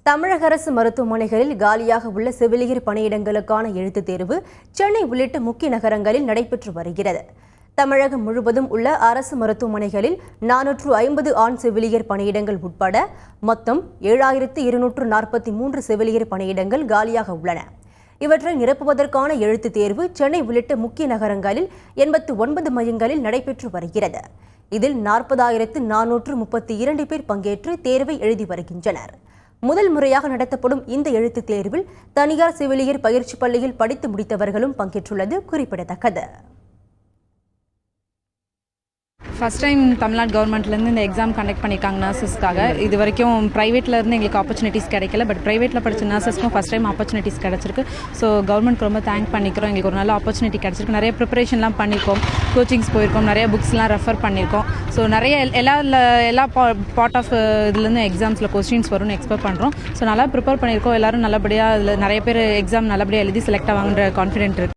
தமிழக அரசு மருத்துவமனைகளில் காலியாக உள்ள செவிலியர் பணியிடங்களுக்கான எழுத்துத் தேர்வு சென்னை உள்ளிட்ட முக்கிய நகரங்களில் நடைபெற்று வருகிறது. தமிழகம் முழுவதும் உள்ள அரசு மருத்துவமனைகளில் 450 ஆண் செவிலியர் பணியிடங்கள் உட்பட மொத்தம் 7243 செவிலியர் பணியிடங்கள் காலியாக உள்ளன. இவற்றை நிரப்புவதற்கான எழுத்துத் தேர்வு சென்னை உள்ளிட்ட முக்கிய நகரங்களில் 89 மையங்களில் நடைபெற்று வருகிறது. இதில் 40,432 பேர் பங்கேற்று தேர்வை எழுதி வருகின்றனர். முதல் முறையாக நடத்தப்படும் இந்த எழுத்துத் தேர்வில் தனியார் செவிலியர் பயிற்சி பள்ளியில் படித்து முடித்தவர்களும் பங்கேற்றுள்ளது குறிப்பிடத்தக்கது. ஃபஸ்ட் டைம் தமிழ்நாடு கவர்மெண்ட்லேருந்து இந்த எக்ஸாம் கண்டக்ட் பண்ணியிருக்காங்க நர்சஸ்க்காக. இது வரைக்கும் ப்ரைவேட்லேருந்து எங்களுக்கு ஆப்பர்ச்சுனிட்டிஸ் கிடைக்கல. பட் ப்ரைவேட்டில் படித்த நர்சஸ்க்கும் ஃபஸ்ட் டைம் ஆப்பர்ச்சுனிட்டிஸ் கிடச்சிருக்கு. ஸோ கவர்மெண்ட்க்கு ரொம்ப தேங்க் பண்ணிக்கிறோம். எங்களுக்கு ஒரு நல்ல ஆப்பர்ச்சுனிட்டி கிடச்சிருக்கு. நிறைய ப்ரிப்பரேஷன்லாம் பண்ணியிருக்கோம், கோச்சிங்ஸ் போயிருக்கோம், நிறைய புக்ஸ்லாம் ரெஃபர் பண்ணியிருக்கோம். ஸோ நிறைய எல்லா பார்ட் ஆஃப் இதுலேருந்து எக்ஸாம்ஸில் கொஸ்டின்ஸ் வரும்னு எக்ஸ்பெக்ட் பண்ணுறோம். ஸோ நல்லா ப்ரிப்பேர் பண்ணியிருக்கோம். எல்லோரும் நல்லபடியாக இதில் நிறைய பேர் எக்ஸாம் நல்லபடியாக எழுதி செலக்ட் ஆவாங்கன்ற கான்ஃபிடென்ட் இருக்குது.